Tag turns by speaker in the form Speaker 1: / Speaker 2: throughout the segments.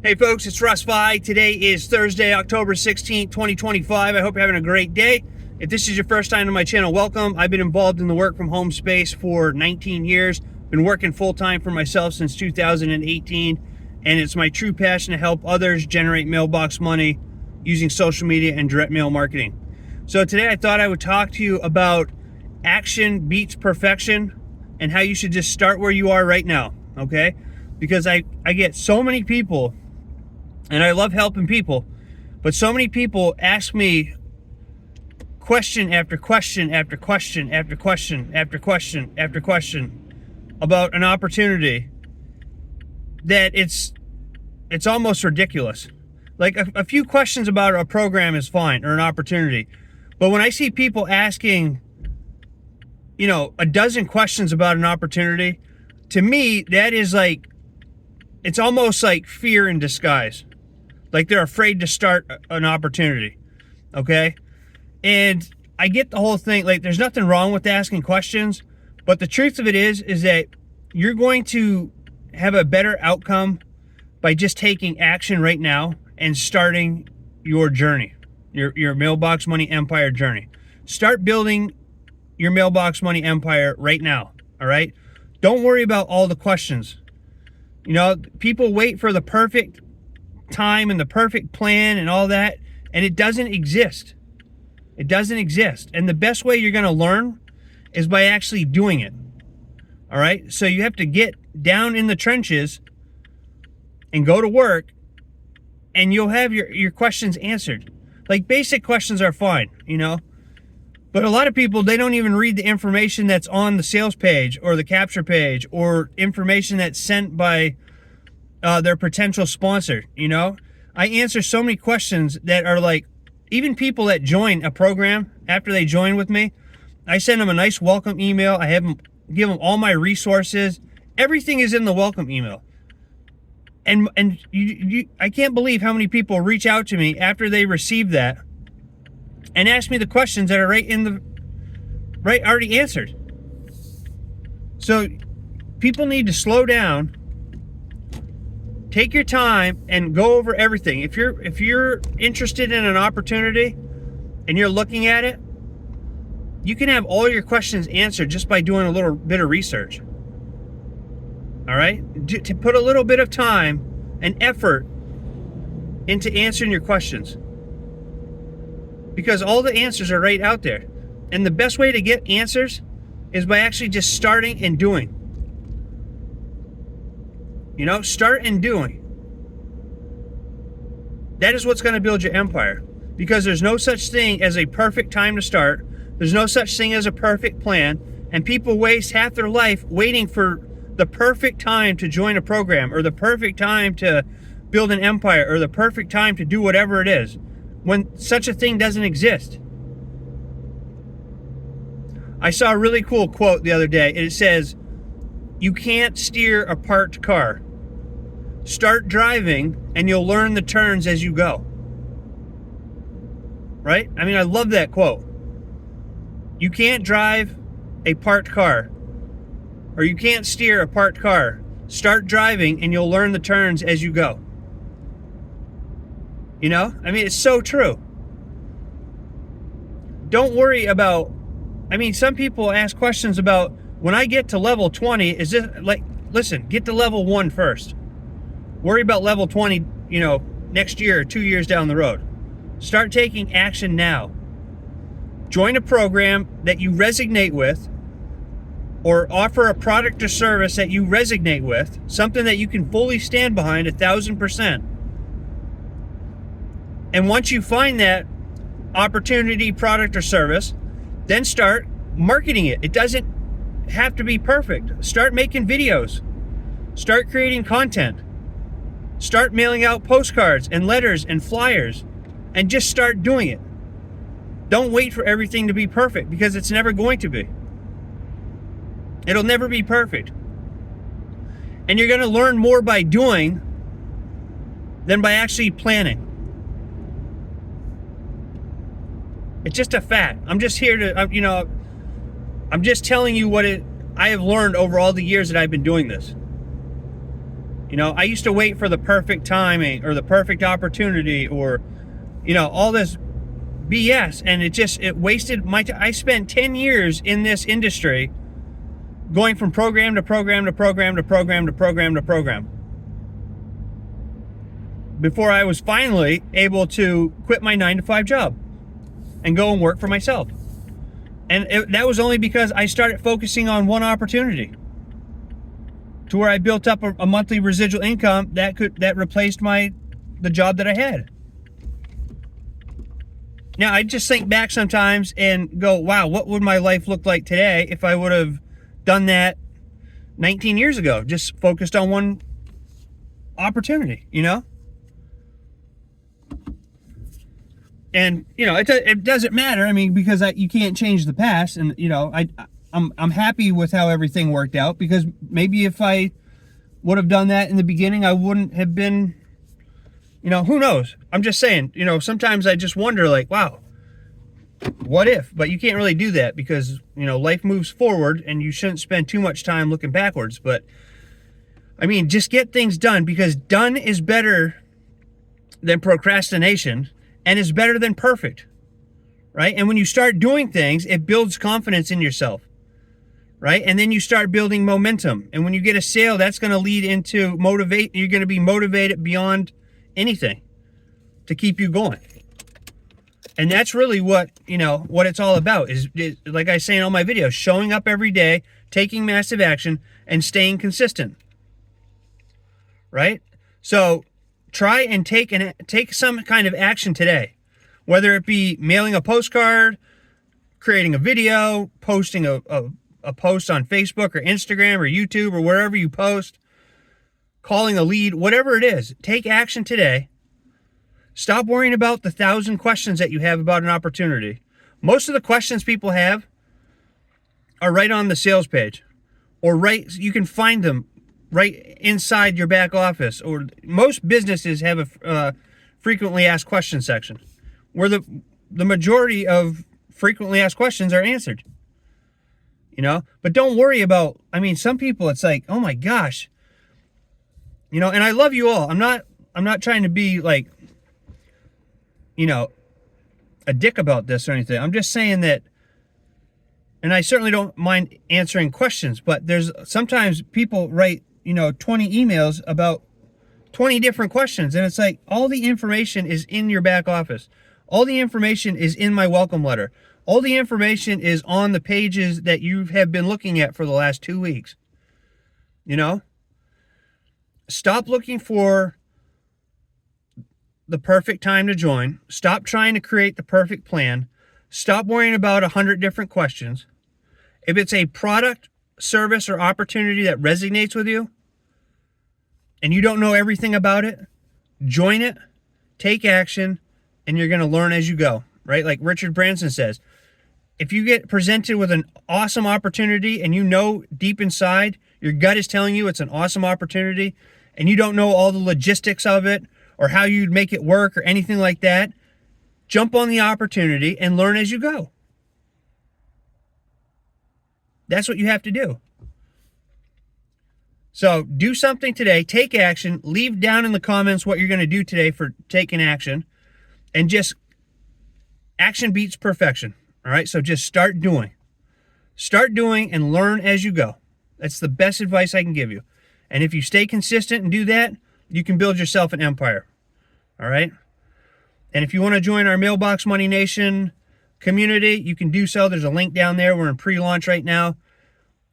Speaker 1: Hey folks, it's Russ. Today is Thursday, October 16th, 2025. I hope you're having a great day. If this is your first time to my channel, welcome. I've been involved in the work from home space for 19 years. Been working full-time for myself since 2018, and it's my true passion to help others generate mailbox money using social media and direct mail marketing. So today I thought I would talk to you about action beats perfection and how you should just start where you are right now, okay? Because I get so many people, and I love helping people, but so many people ask me question after question after question after question after question after question about an opportunity that it's almost ridiculous. Like a few questions about a program is fine, or an opportunity. But when I see people asking, a dozen questions about an opportunity, to me, that is like, it's almost like fear in disguise. Like they're afraid to start an opportunity, okay? And I get the whole thing, like there's nothing wrong with asking questions, but the truth of it is that you're going to have a better outcome by just taking action right now and starting your journey, your Mailbox Money Empire journey. Start building your Mailbox Money Empire right now, all right? Don't worry about all the questions. People wait for the perfect time and the perfect plan and all that, and it doesn't exist. It doesn't exist. And the best way you're going to learn is by actually doing it. All right? So you have to get down in the trenches and go to work, and you'll have your questions answered. Like basic questions are fine, But a lot of people, they don't even read the information that's on the sales page or the capture page or information that's sent by their potential sponsor. I answer so many questions that are like, even people that join a program, after they join with me, I send them a nice welcome email. I have them give them all my resources. Everything is in the welcome email. And I can't believe how many people reach out to me after they receive that and ask me the questions that are already answered. So people need to slow down, take your time, and go over everything. If you're interested in an opportunity and you're looking at it, you can have all your questions answered just by doing a little bit of research. All right? To put a little bit of time and effort into answering your questions. Because all the answers are right out there. And the best way to get answers is by actually just starting and doing. Start and doing. That is what's going to build your empire. Because there's no such thing as a perfect time to start. There's no such thing as a perfect plan. And people waste half their life waiting for the perfect time to join a program, or the perfect time to build an empire, or the perfect time to do whatever it is, when such a thing doesn't exist. I saw a really cool quote the other day, and it says, "You can't steer a parked car. Start driving and you'll learn the turns as you go." Right? I mean, I love that quote. You can't drive a parked car, or you can't steer a parked car. Start driving and you'll learn the turns as you go. I mean, it's so true. Don't worry about, some people ask questions about, when I get to level 20, is this like, listen, get to level 1 first. Worry about level 20, next year or 2 years down the road. Start taking action now. Join a program that you resonate with, or offer a product or service that you resonate with, something that you can fully stand behind 1,000%. And once you find that opportunity, product, or service, then start marketing it. It doesn't have to be perfect. Start making videos. Start creating content. Start mailing out postcards and letters and flyers, and just start doing it. Don't wait for everything to be perfect, because it's never going to be. It'll never be perfect. And you're going to learn more by doing than by actually planning. It's just a fact. I'm just here to, I'm just telling you what I have learned over all the years that I've been doing this. I used to wait for the perfect timing or the perfect opportunity or, all this BS, and it wasted my time. I spent 10 years in this industry going from program to program to program to program to program to program before I was finally able to quit my 9-to-5 job and go and work for myself. And that was only because I started focusing on one opportunity to where I built up a monthly residual income that replaced the job that I had. Now, I just think back sometimes and go, wow, what would my life look like today if I would have done that 19 years ago, just focused on one opportunity, And, it doesn't matter. I mean, because you can't change the past. And, I'm happy with how everything worked out, because maybe if I would have done that in the beginning, I wouldn't have been, who knows? I'm just saying, sometimes I just wonder, like, wow, what if? But you can't really do that because, life moves forward and you shouldn't spend too much time looking backwards. But, I mean, just get things done, because done is better than procrastination and is better than perfect, right? And when you start doing things, it builds confidence in yourself, right? And then you start building momentum. And when you get a sale, that's going to lead into you're going to be motivated beyond anything to keep you going. And that's really what it's all about is, like I say in all my videos, showing up every day, taking massive action, and staying consistent, right? So try and take some kind of action today, whether it be mailing a postcard, creating a video, posting a post on Facebook or Instagram or YouTube or wherever you post, calling a lead, whatever it is. Take action today. Stop worrying about the 1,000 questions that you have about an opportunity. Most of the questions people have are right on the sales page, or you can find them right inside your back office, or most businesses have a frequently asked questions section where the majority of frequently asked questions are answered, but don't worry about, some people, it's like, oh my gosh, and I love you all. I'm not trying to be like, a dick about this or anything. I'm just saying that, and I certainly don't mind answering questions, but there's sometimes people write 20 emails about 20 different questions. And it's like, all the information is in your back office. All the information is in my welcome letter. All the information is on the pages that you have been looking at for the last 2 weeks. Stop looking for the perfect time to join. Stop trying to create the perfect plan. Stop worrying about 100 different questions. If it's a product, service, or opportunity that resonates with you, and you don't know everything about it, join it, take action, and you're going to learn as you go, right? Like Richard Branson says, if you get presented with an awesome opportunity and deep inside, your gut is telling you it's an awesome opportunity, and you don't know all the logistics of it or how you'd make it work or anything like that, jump on the opportunity and learn as you go. That's what you have to do. So do something today, take action, leave down in the comments what you're going to do today for taking action, and just action beats perfection. All right. So just start doing and learn as you go. That's the best advice I can give you. And if you stay consistent and do that, you can build yourself an empire. All right. And if you want to join our Mailbox Money Nation community, you can do so. There's a link down there. We're in pre-launch right now.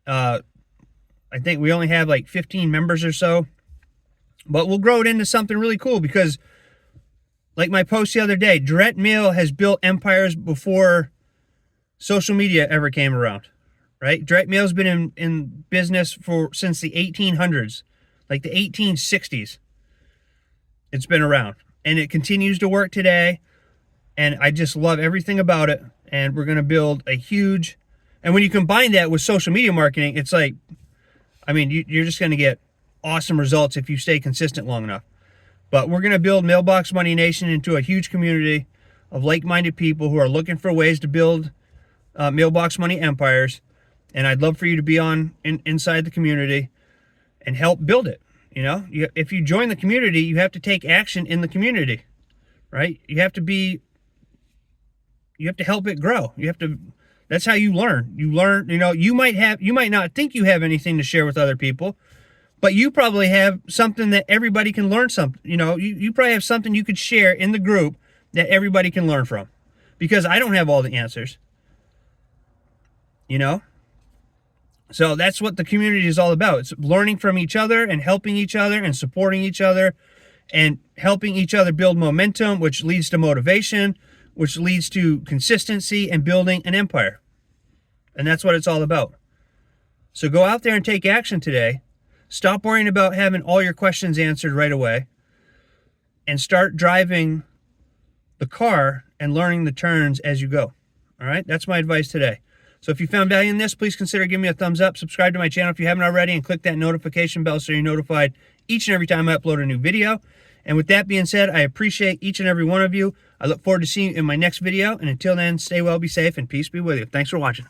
Speaker 1: I think we only have like 15 members or so, but we'll grow it into something really cool, because like my post the other day, direct mail has built empires before social media ever came around, right? Direct mail's been in business since the 1800s, like the 1860s. It's been around, and it continues to work today. And I just love everything about it. And we're going to build a huge, and when you combine that with social media marketing, it's like, you're just going to get awesome results if you stay consistent long enough. But we're going to build Mailbox Money Nation into a huge community of like-minded people who are looking for ways to build mailbox money empires. And I'd love for you to be inside the community and help build it. You know, if you join the community, you have to take action in the community, right? You have to help it grow. That's how you learn. You learn, you know, you might not think you have anything to share with other people, but you probably have something that everybody can learn something. You know, you probably have something you could share in the group that everybody can learn from, because I don't have all the answers, you know? So that's what the community is all about. It's learning from each other and helping each other and supporting each other and helping each other build momentum, which leads to motivation, which leads to consistency and building an empire. And that's what it's all about. So go out there and take action today. Stop worrying about having all your questions answered right away and start driving the car and learning the turns as you go. All right? That's my advice today. So if you found value in this, please consider giving me a thumbs up, subscribe to my channel if you haven't already, and click that notification bell so you're notified each and every time I upload a new video. And with that being said, I appreciate each and every one of you. I look forward to seeing you in my next video. And until then, stay well, be safe, and peace be with you. Thanks for watching.